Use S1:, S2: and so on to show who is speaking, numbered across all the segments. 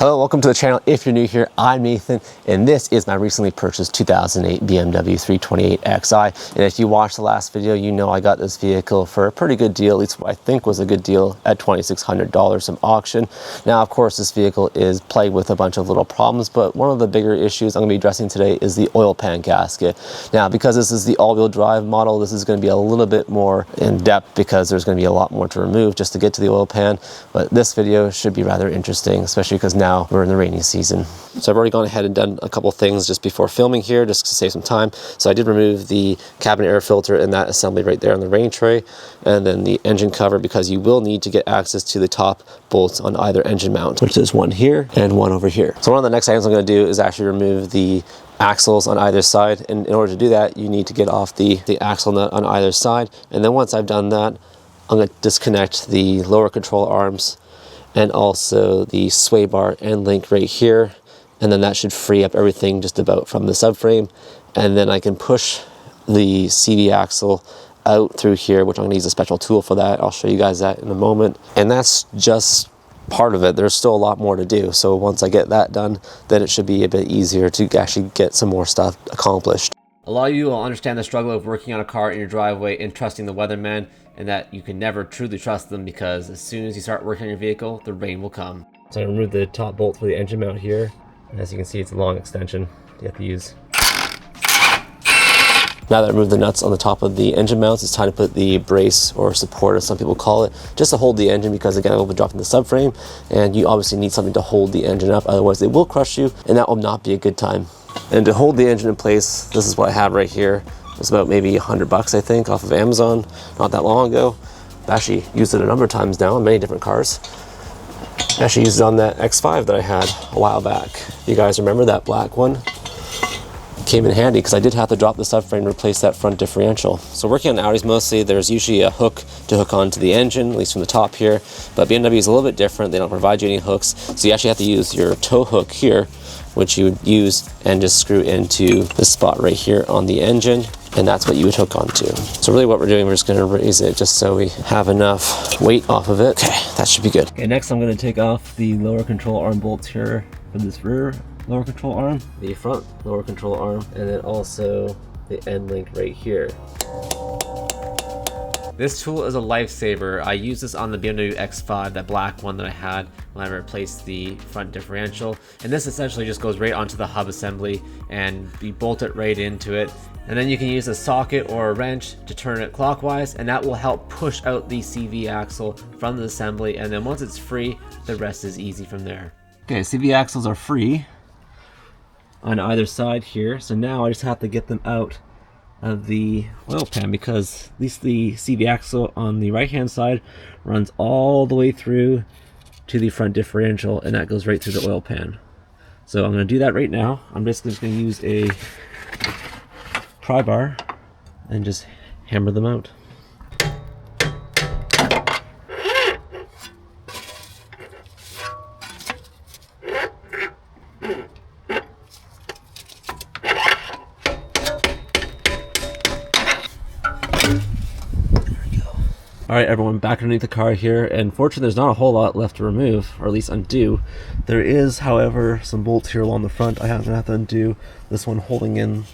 S1: Hello, welcome to the channel. If you're new here, I'm Nathan, and this is my recently purchased 2008 BMW 328xi. And if you watched the last video, you know I got this vehicle for a pretty good deal, at least what I think was a good deal, at $2,600 from auction. Now, of course, this vehicle is plagued with a bunch of little problems, but one of the bigger issues I'm going to be addressing today is the oil pan gasket. Now, because this is the all-wheel drive model, this is going to be a little bit more in-depth because there's going to be a lot more to remove just to get to the oil pan. But this video should be rather interesting, especially because now we're in the rainy season. So I've already gone ahead and done a couple things just before filming here, just to save some time. So I did remove the cabin air filter and that assembly right there on the rain tray, and then the engine cover, because you will need to get access to the top bolts on either engine mount, which is one here and one over here. So one of the next items I'm going to do is actually remove the axles on either side, and in order to do that you need to get off the axle nut on either side. And then once I've done that, I'm going to disconnect the lower control arms and also the sway bar end link right here, and then that should free up everything just about from the subframe. And then I can push the CV axle out through here, which I'm gonna use a special tool for that. I'll show you guys that in a moment. And that's just part of it. There's still a lot more to do. So once I get that done, then it should be a bit easier to actually get some more stuff accomplished. A lot of you will understand the struggle of working on a car in your driveway and trusting the weatherman, and that you can never truly trust them, because as soon as you start working on your vehicle, the rain will come. So I removed the top bolt for the engine mount here. And as you can see, it's a long extension you have to use. Now that I removed the nuts on the top of the engine mounts, it's time to put the brace, or support as some people call it, just to hold the engine, because again, I will be dropping the subframe, and you obviously need something to hold the engine up, otherwise it will crush you, and that will not be a good time. And to hold the engine in place, this is what I have right here. It's about maybe $100, I think, off of Amazon not that long ago. I've actually used it a number of times now on many different cars. I actually used it on that X5 that I had a while back. You guys remember that black one? It came in handy because I did have to drop the subframe to replace that front differential. So working on Audis mostly, there's usually a hook to hook onto the engine, at least from the top here. But BMW is a little bit different. They don't provide you any hooks. So you actually have to use your tow hook here, which you would use and just screw into the spot right here on the engine, and that's what you would hook onto. So really what we're doing, we're just gonna raise it just so we have enough weight off of it. Okay, that should be good. Okay, next I'm gonna take off the lower control arm bolts here for this rear lower control arm, the front lower control arm, and then also the end link right here. This tool is a lifesaver. I use this on the BMW X5, that black one that I had when I replaced the front differential. And this essentially just goes right onto the hub assembly, and you bolt it right into it. And then you can use a socket or a wrench to turn it clockwise, and that will help push out the CV axle from the assembly. And then once it's free, the rest is easy from there. Okay, CV axles are free on either side here. So now I just have to get them out of the oil pan, because at least the CV axle on the right hand side runs all the way through to the front differential, and that goes right through the oil pan. So I'm going to do that right now. I'm basically just going to use a pry bar and just hammer them out. Alright everyone, back underneath the car here, and fortunately there's not a whole lot left to remove, or at least undo. There is, however, some bolts here along the front. I have to undo this one holding in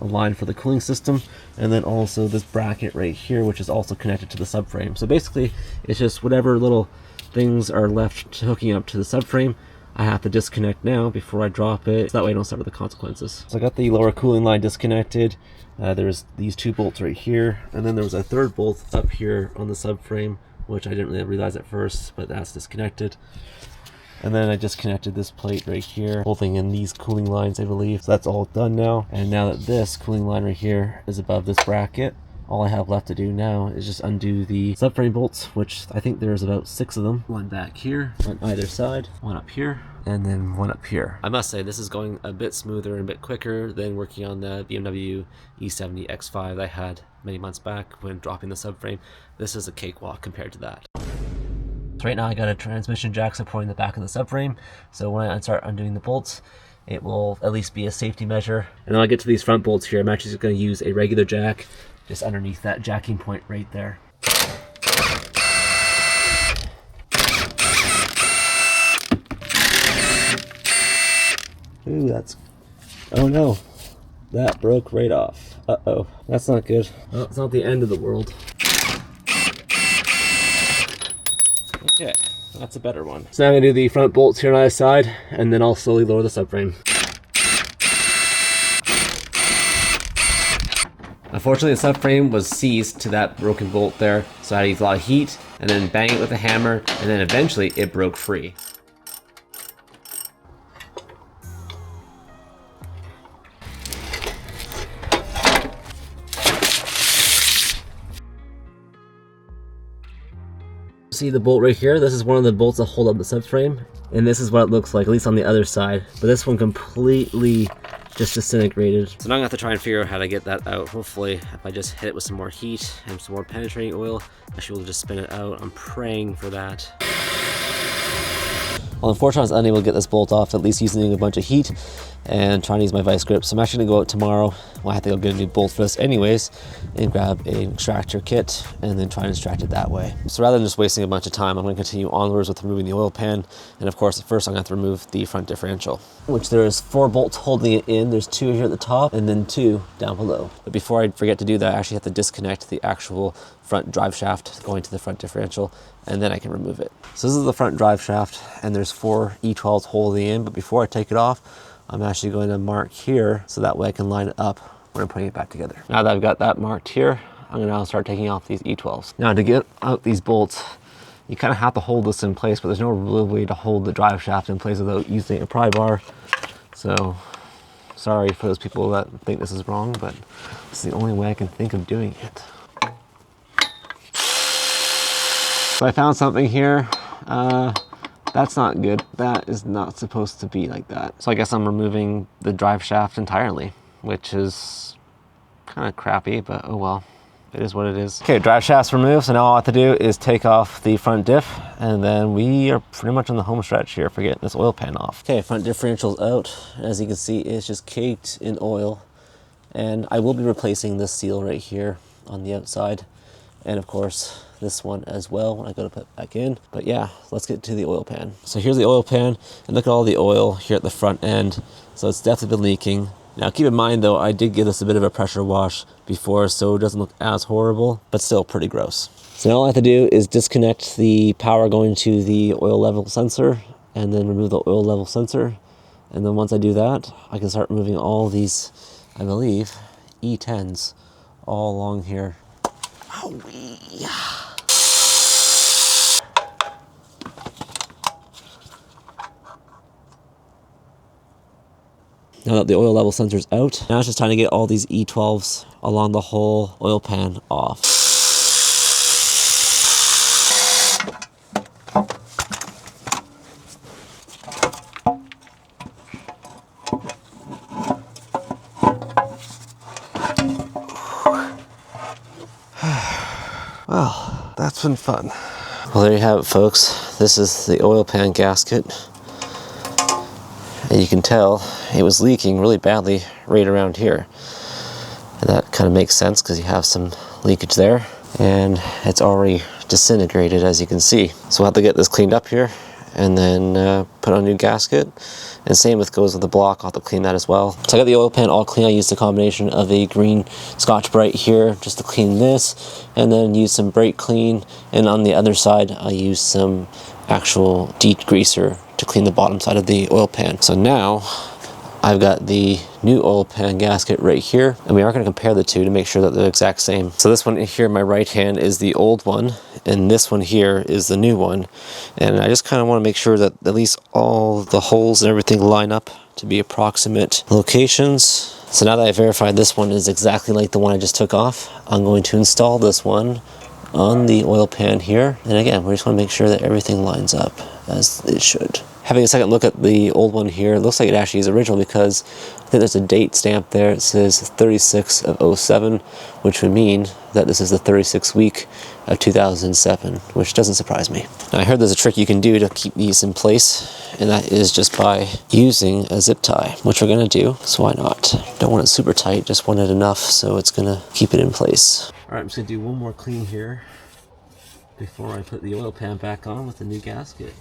S1: a line for the cooling system, and then also this bracket right here, which is also connected to the subframe. So basically, it's just whatever little things are left hooking up to the subframe, I have to disconnect now before I drop it, so that way I don't suffer the consequences. So I got the lower cooling line disconnected. There's these two bolts right here, and then there was a third bolt up here on the subframe, which I didn't really realize at first, but that's disconnected. And then I just connected this plate right here, holding in these cooling lines, I believe. So that's all done now. And now that this cooling line right here is above this bracket, all I have left to do now is just undo the subframe bolts, which I think there's about 6 of them. One back here, on either side, one up here, and then one up here. I must say, this is going a bit smoother and a bit quicker than working on the BMW E90 X5 I had many months back when dropping the subframe. This is a cakewalk compared to that. So right now I got a transmission jack supporting the back of the subframe, so when I start undoing the bolts, it will at least be a safety measure. And then I'll get to these front bolts here. I'm actually just going to use a regular jack just underneath that jacking point right there. Ooh, that's, oh no, that broke right off. Uh-oh, that's not good. Oh, it's not the end of the world. Okay, that's a better one. So now I'm gonna do the front bolts here on either side, and then I'll slowly lower the subframe. Unfortunately, the subframe was seized to that broken bolt there, so I had to use a lot of heat, and then bang it with a hammer, and then eventually it broke free. See the bolt right here? This is one of the bolts that hold up the subframe, and this is what it looks like, at least on the other side. But this one completely just disintegrated. So now I'm gonna have to try and figure out how to get that out. Hopefully, if I just hit it with some more heat and some more penetrating oil, I should be able to just spin it out. I'm praying for that. Well, unfortunately, I was unable to get this bolt off, at least using a bunch of heat and trying to use my vice grip. So I'm actually gonna go out tomorrow. Well, I have to go get a new bolt for this anyways, and grab an extractor kit and then try and extract it that way. So rather than just wasting a bunch of time, I'm gonna continue onwards with removing the oil pan. And of course, first I'm gonna have to remove the front differential, which there is 4 bolts holding it in. There's 2 here at the top and then 2 down below. But before I forget to do that, I actually have to disconnect the actual front drive shaft going to the front differential, and then I can remove it. So this is the front drive shaft, and there's 4 E12s holding in, but before I take it off, I'm actually going to mark here so that way I can line it up when I'm putting it back together. Now that I've got that marked here, I'm gonna now start taking off these E12s. Now to get out these bolts, you kind of have to hold this in place, but there's no real way to hold the drive shaft in place without using a pry bar. So sorry for those people that think this is wrong, but it's the only way I can think of doing it. So I found something here. That's not good. That is not supposed to be like that. So I guess I'm removing the drive shaft entirely, which is kind of crappy, but oh well, it is what it is. Okay, drive shaft's removed, so now all I have to do is take off the front diff, and then we are pretty much on the home stretch here for getting this oil pan off. Okay, front differential's out. As you can see, it's just caked in oil, and I will be replacing this seal right here on the outside, and of course this one as well when I go to put it back in. But yeah, let's get to the oil pan. So here's the oil pan, and look at all the oil here at the front end. So it's definitely been leaking. Now keep in mind though, I did give this a bit of a pressure wash before, so it doesn't look as horrible, but still pretty gross. So now all I have to do is disconnect the power going to the oil level sensor, and then remove the oil level sensor. And then once I do that, I can start removing all these, I believe, E10s all along here. Owie. Now that the oil level sensor's out, now it's just time to get all these E12s along the whole oil pan off. Well, that's been fun. Well, there you have it, folks. This is the oil pan gasket. And you can tell it was leaking really badly right around here. And that kind of makes sense because you have some leakage there. And it's already disintegrated, as you can see. So we'll have to get this cleaned up here and then put on a new gasket. And same goes with the block. I'll have to clean that as well. So I got the oil pan all clean. I used a combination of a green Scotch-Brite here just to clean this, and then use some brake clean. And on the other side, I used some actual degreaser to clean the bottom side of the oil pan. So now I've got the new oil pan gasket right here, and we are going to compare the two to make sure that they're the exact same. So this one here in my right hand is the old one, and this one here is the new one. And I just kind of want to make sure that at least all the holes and everything line up to be approximate locations. So now that I verified this one is exactly like the one I just took off, I'm going to install this one on the oil pan here. And again, we just want to make sure that everything lines up as it should. Having a second look at the old one here, it looks like it actually is original because I think there's a date stamp there. It says 36 of 07, which would mean that this is the 36th week of 2007, which doesn't surprise me. Now I heard there's a trick you can do to keep these in place, and that is just by using a zip tie, which we're gonna do, so why not? Don't want it super tight, just want it enough so it's gonna keep it in place. All right, I'm just gonna do one more clean here before I put the oil pan back on with the new gasket.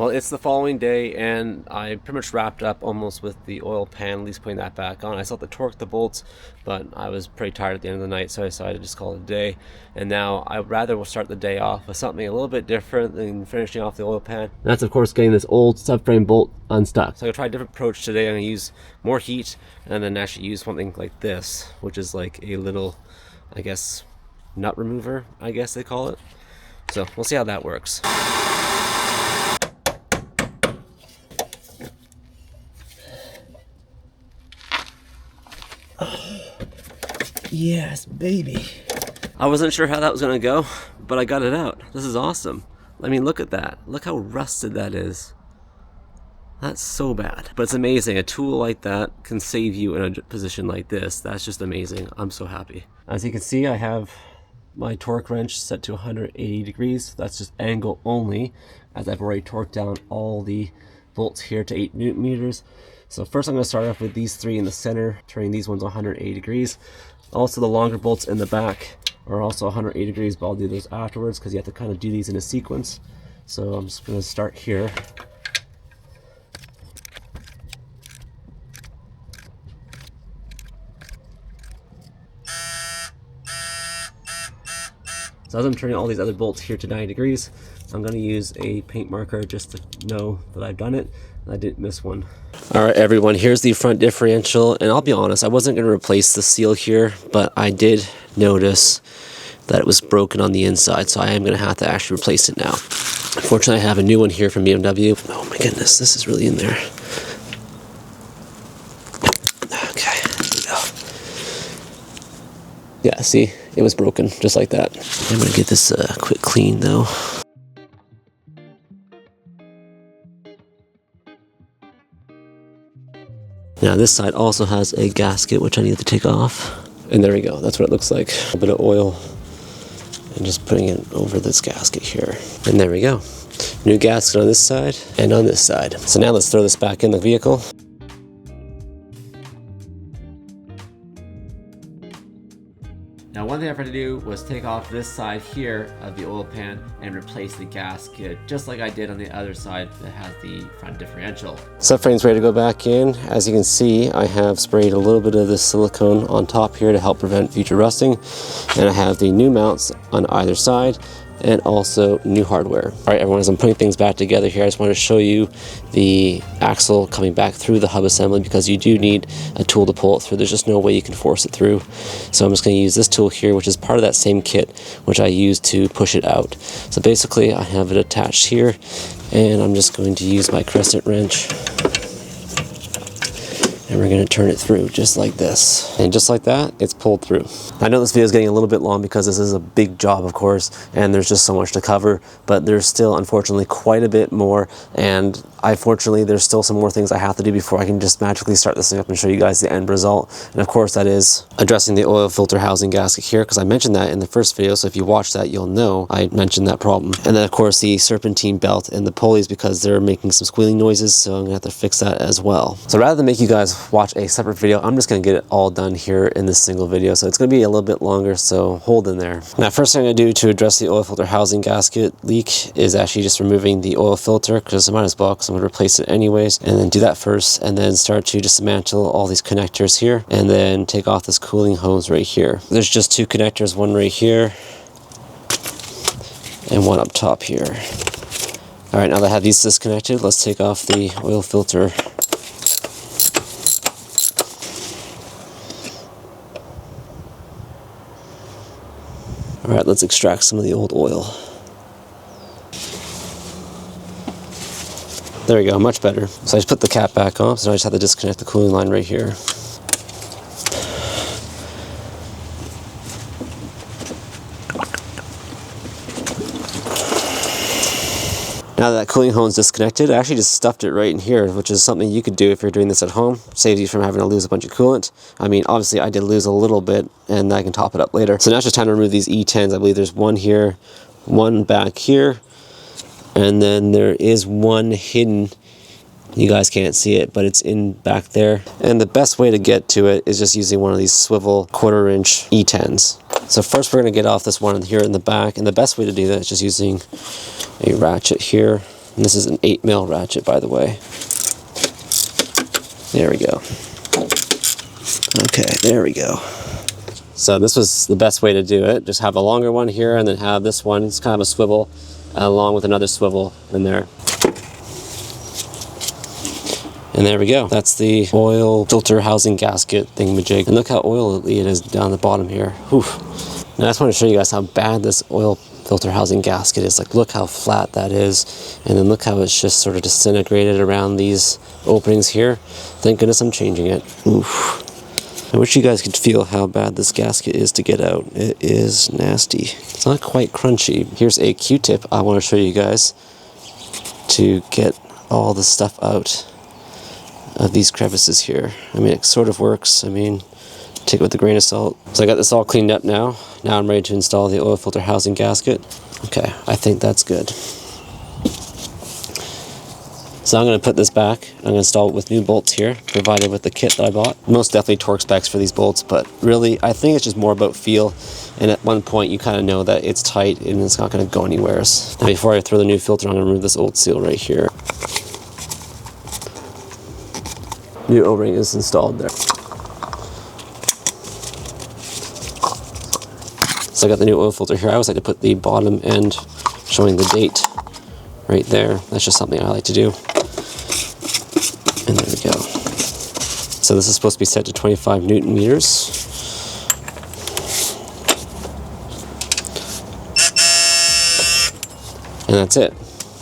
S1: Well, it's the following day, and I pretty much wrapped up almost with the oil pan, at least putting that back on. I still have to torque the bolts, but I was pretty tired at the end of the night, so I decided to just call it a day. And now I'd rather we'll start the day off with something a little bit different than finishing off the oil pan. And that's, of course, getting this old subframe bolt unstuck. So I'm gonna try a different approach today. I'm gonna use more heat, and then actually use something like this, which is like a little, I guess, nut remover, I guess they call it. So we'll see how that works. Yes, baby. I wasn't sure how that was gonna go, but I got it out. This is awesome. I mean, look at that. Look how rusted that is. That's so bad. But it's amazing. A tool like that can save you in a position like this. That's just amazing. I'm so happy. As you can see, I have my torque wrench set to 180 degrees. That's just angle only, as I've already torqued down all the bolts here to 8 Newton meters. So first I'm going to start off with these 3 in the center, turning these ones 180 degrees. Also the longer bolts in the back are also 180 degrees, but I'll do those afterwards because you have to kind of do these in a sequence. So I'm just going to start here. So as I'm turning all these other bolts here to 90 degrees, I'm going to use a paint marker just to know that I've done it. I didn't miss one. Alright everyone, here's the front differential, and I'll be honest, I wasn't going to replace the seal here, but I did notice that it was broken on the inside, so I am going to have to actually replace it now. Unfortunately, I have a new one here from BMW. Oh my goodness, this is really in there. Okay, there we go. Yeah, see, it was broken, just like that. I'm going to get this quick clean though. Now this side also has a gasket which I need to take off. And there we go, that's what it looks like. A bit of oil and just putting it over this gasket here. And there we go. New gasket on this side and on this side. So now let's throw this back in the vehicle. Now one thing I forgot to do was take off this side here of the oil pan and replace the gasket just like I did on the other side that has the front differential. Subframe's ready to go back in. As you can see, I have sprayed a little bit of this silicone on top here to help prevent future rusting, and I have the new mounts on either side and also new hardware. All right everyone, as I'm putting things back together here, I just want to show you the axle coming back through the hub assembly because you do need a tool to pull it through. There's just no way you can force it through. So I'm just going to use this tool here, which is part of that same kit, which I use to push it out. So basically I have it attached here, and I'm just going to use my crescent wrench. And we're going to turn it through just like this. And just like that, it's pulled through. I know this video is getting a little bit long because this is a big job, of course, and there's just so much to cover, but there's still, unfortunately, quite a bit more, and unfortunately, there's still some more things I have to do before I can just magically start this thing up and show you guys the end result. And of course, that is addressing the oil filter housing gasket here, because I mentioned that in the first video, so if you watch that, you'll know I mentioned that problem. And then, of course, the serpentine belt and the pulleys, because they're making some squealing noises, so I'm going to have to fix that as well. So rather than make you guys watch a separate video, I'm just going to get it all done here in this single video, so it's going to be a little bit longer, so hold in there. Now, first thing I'm going to do to address the oil filter housing gasket leak is actually just removing the oil filter, because I might as well, because I'm going to replace it anyways, and then do that first, and then start to dismantle all these connectors here, and then take off this cooling hose right here. There's just 2 connectors, one right here, and one up top here. Alright, now that I have these disconnected, let's take off the oil filter. Alright, let's extract some of the old oil. There we go, much better. So I just put the cap back on, so now I just have to disconnect the cooling line right here. Now that cooling hose is disconnected, I actually just stuffed it right in here, which is something you could do if you're doing this at home. Saves you from having to lose a bunch of coolant. I mean, obviously I did lose a little bit, and I can top it up later. So now it's just time to remove these E10s. I believe there's one here, one back here, and then there is one hidden. You guys can't see it, but it's in back there. And the best way to get to it is just using one of these swivel 1/4 inch E10s. So first we're going to get off this one here in the back, and the best way to do that is just using a ratchet here. And this is an 8mm ratchet, by the way. There we go. Okay, there we go. So this was the best way to do it. Just have a longer one here and then have this one. It's kind of a swivel along with another swivel in there. And there we go. That's the oil filter housing gasket thingamajig. And look how oily it is down the bottom here. Whew. And I just want to show you guys how bad this oil filter housing gasket is. Like, look how flat that is. And then look how it's just sort of disintegrated around these openings here. Thank goodness I'm changing it. Oof. I wish you guys could feel how bad this gasket is to get out. It is nasty. It's not quite crunchy. Here's a Q-tip I want to show you guys to get all the stuff out of these crevices here. I mean, it sort of works. I mean, take it with a grain of salt. So I got this all cleaned up now. Now I'm ready to install the oil filter housing gasket. Okay, I think that's good. So I'm going to put this back. I'm going to install it with new bolts here, provided with the kit that I bought. Most definitely Torx specs for these bolts, but really, I think it's just more about feel. And at one point, you kind of know that it's tight and it's not going to go anywhere. Now, before I throw the new filter on, I'm going to remove this old seal right here. New O-ring is installed there. So I got the new oil filter here. I always like to put the bottom end showing the date right there. That's just something I like to do. And there we go. So this is supposed to be set to 25 Newton meters. And that's it.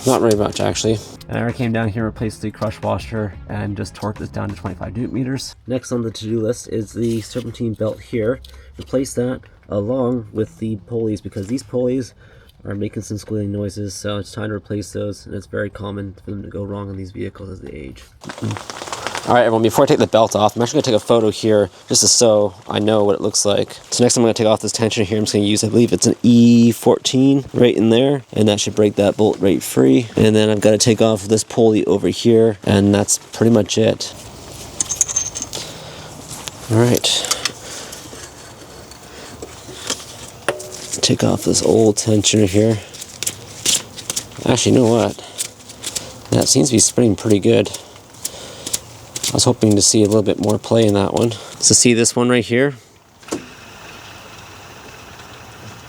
S1: Not very much, actually. And I came down here, replaced the crush washer, and just torqued this down to 25 Newton meters. Next on the to-do list is the Serpentine belt here. Replace that along with the pulleys, because these pulleys are making some squealing noises, so it's time to replace those, and it's very common for them to go wrong on these vehicles as they age. All right, everyone, before I take the belt off, I'm actually going to take a photo here just so I know what it looks like. So next I'm going to take off this tensioner here. I'm just going to use, I believe it's an E14 right in there, and that should break that bolt right free. And then I've got to take off this pulley over here, and that's pretty much it. All right. Take off this old tensioner here. Actually, you know what? That seems to be spinning pretty good. I was hoping to see a little bit more play in that one. So see this one right here?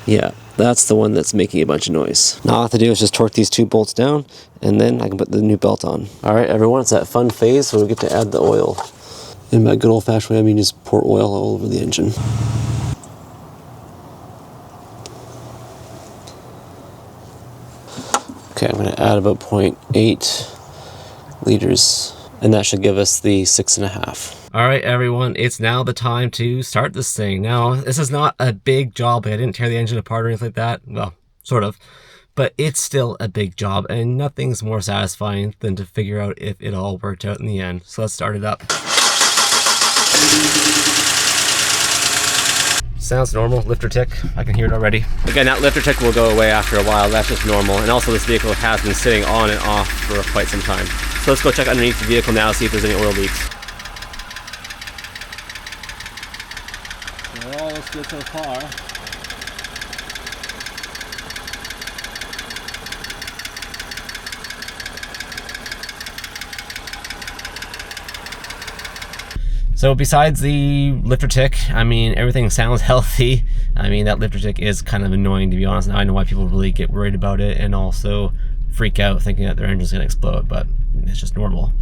S1: Yeah, that's the one that's making a bunch of noise. Now all I have to do is just torque these two bolts down, and then I can put the new belt on. All right, everyone, it's that fun phase where we get to add the oil. In my good old-fashioned way, I mean just pour oil all over the engine. Okay, I'm going to add about 0.8 liters, and that should give us the 6.5. All right, everyone, it's now the time to start this thing. Now, this is not a big job. I didn't tear the engine apart or anything like that. Well, sort of. But it's still a big job, and nothing's more satisfying than to figure out if it all worked out in the end. So let's start it up. Sounds normal, lifter tick. I can hear it already. Again, that lifter tick will go away after a while. That's just normal. And also this vehicle has been sitting on and off for quite some time. So let's go check underneath the vehicle now, see if there's any oil leaks. Well, all looks good so far. So besides the lifter tick, I mean, everything sounds healthy. I mean, that lifter tick is kind of annoying, to be honest. Now I know why people really get worried about it and also freak out thinking that their engine's gonna explode, but it's just normal.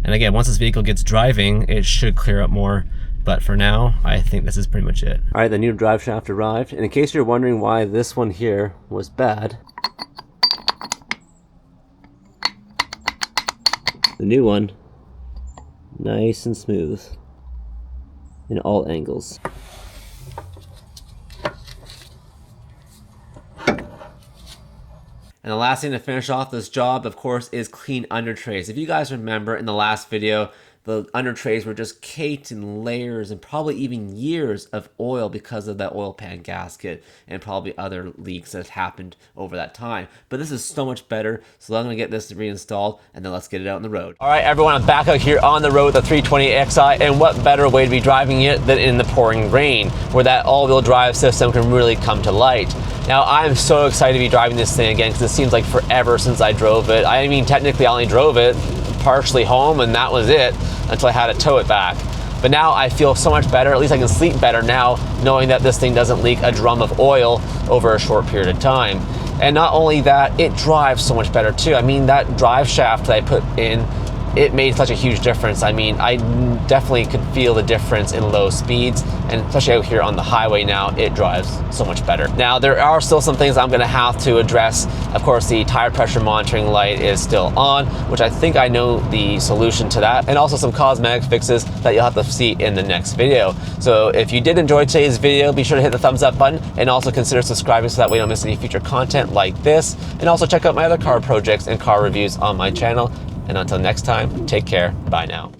S1: And again, once this vehicle gets driving, it should clear up more. But for now, I think this is pretty much it. All right, the new drive shaft arrived. And in case you're wondering why this one here was bad, the new one, nice and smooth in all angles. And the last thing to finish off this job, of course, is clean under trays. If you guys remember in the last video, the under trays were just caked in layers and probably even years of oil because of that oil pan gasket and probably other leaks that happened over that time. But this is so much better, so I'm gonna get this reinstalled and then let's get it out on the road. All right, everyone, I'm back out here on the road with the 320 Xi, and what better way to be driving it than in the pouring rain, where that all-wheel drive system can really come to light. Now, I'm so excited to be driving this thing again because it seems like forever since I drove it. I mean, technically I only drove it partially home and that was it until I had to tow it back. But now I feel so much better, at least I can sleep better now knowing that this thing doesn't leak a drum of oil over a short period of time. And not only that, it drives so much better too. I mean, that drive shaft that I put in, it made such a huge difference. I mean, I definitely could feel the difference in low speeds, and especially out here on the highway now, it drives so much better. Now, there are still some things I'm gonna have to address. Of course, the tire pressure monitoring light is still on, which I think I know the solution to that, and also some cosmetic fixes that you'll have to see in the next video. So if you did enjoy today's video, be sure to hit the thumbs up button, and also consider subscribing so that way you don't miss any future content like this, and also check out my other car projects and car reviews on my channel. And until next time, take care. Bye now.